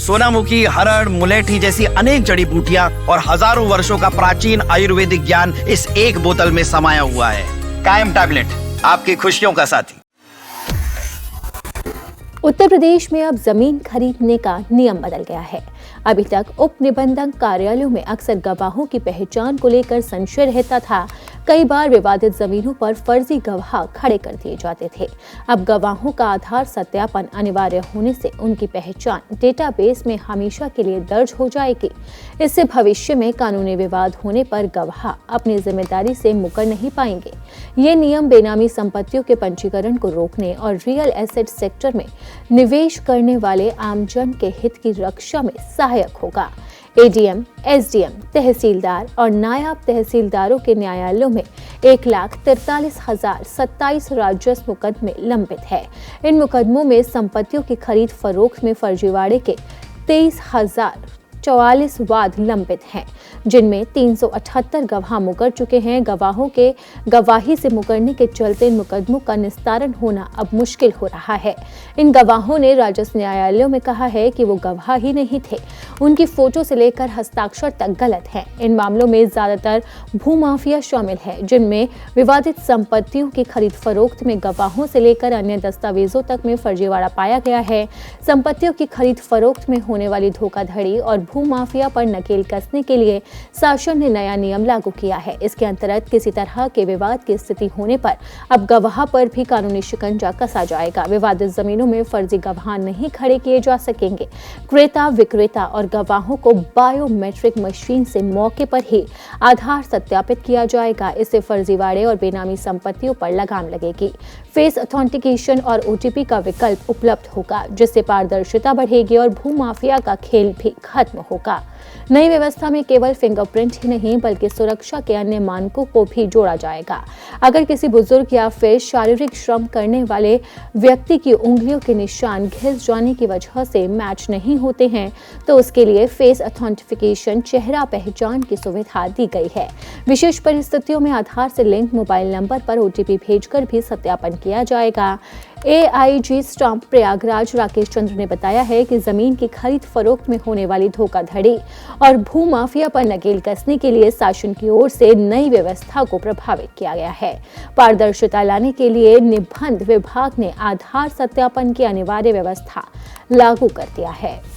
सोनामुखी, हरड़, मुलेठी जैसी अनेक जड़ी बूटियां और हजारों वर्षों का प्राचीन आयुर्वेदिक ज्ञान इस एक बोतल में समाया हुआ है। कायम टैबलेट, आपकी खुशियों का साथी। उत्तर प्रदेश में अब जमीन खरीदने का नियम बदल गया है। अभी तक उप निबंधक कार्यालयों में अक्सर गवाहों की पहचान को लेकर संशय रहता था। कई बार विवादित जमीनों पर फर्जी गवाह खड़े कर दिए जाते थे। अब गवाहों का आधार सत्यापन अनिवार्य होने से उनकी पहचान डेटाबेस में हमेशा के लिए दर्ज हो जाएगी। इससे भविष्य में कानूनी विवाद होने पर गवाह अपनी जिम्मेदारी से मुकर नहीं पाएंगे। ये नियम बेनामी संपत्तियों के पंजीकरण को रोकने और रियल एसेट सेक्टर में निवेश करने वाले आमजन के हित की रक्षा में सहायक होगा। एडीएम, एसडीएम, तहसीलदार और नायब तहसीलदारों के न्यायालयों में 1,43,027 राजस्व मुकदमे लंबित है। इन मुकदमों में संपत्तियों की खरीद फरोख्त में फर्जीवाड़े के 23,044 वाद लंबित हैं, जिनमें 378 गवाह मुकर चुके हैं। गवाहों के गवाही से मुकरने के चलते इन मुकदमों का निस्तारण होना अब मुश्किल हो रहा है। इन गवाहों ने राजस्व न्यायालयों में कहा है कि वो गवाह ही नहीं थे, उनकी फोटो से लेकर हस्ताक्षर तक गलत है। इन मामलों में ज्यादातर भूमाफिया शामिल है, जिनमें विवादित संपत्तियों की खरीद फरोख्त में गवाहों से लेकर अन्य दस्तावेजों तक में फर्जीवाड़ा पाया गया है। संपत्तियों की खरीद फरोख्त में होने वाली धोखाधड़ी और भूमाफिया पर नकेल कसने के लिए शासन ने नया नियम लागू किया है। इसके अंतर्गत किसी तरह के विवाद की स्थिति होने पर अब गवाह पर भी कानूनी शिकंजा कसा जाएगा। विवादित जमीनों में फर्जी गवाह नहीं खड़े किए जा सकेंगे। क्रेता, विक्रेता और गवाहों को बायोमेट्रिक मशीन से मौके पर ही आधार सत्यापित किया जाएगा। इससे फर्जीवाड़े और बेनामी संपत्तियों पर लगाम लगेगी। फेस ऑथेंटिकेशन और ओटीपी का विकल्प उपलब्ध होगा, जिससे पारदर्शिता बढ़ेगी और भूमाफिया का खेल भी खत्म होगा। नई व्यवस्था में केवल फिंगरप्रिंट ही नहीं बल्कि सुरक्षा के अन्य मानकों को भी जोड़ा जाएगा। अगर किसी बुजुर्ग या फिर शारीरिक श्रम करने वाले व्यक्ति की उंगलियों के निशान घिस जाने की वजह से मैच नहीं होते हैं तो उसके लिए फेस ऑथेंटिफिकेशन चेहरा पहचान की सुविधा दी गई है। विशेष परिस्थितियों में आधार से लिंक मोबाइल नंबर पर ओटीपी भेजकर भी सत्यापन किया जाएगा। एआईजी स्टाम्प प्रयागराज राकेश चंद्र ने बताया है कि जमीन की खरीद फरोख्त में होने वाली धोखाधड़ी और भूमाफिया पर नकेल कसने के लिए शासन की ओर से नई व्यवस्था को प्रभावित किया गया है। पारदर्शिता लाने के लिए निबंध विभाग ने आधार सत्यापन की अनिवार्य व्यवस्था लागू कर दिया है।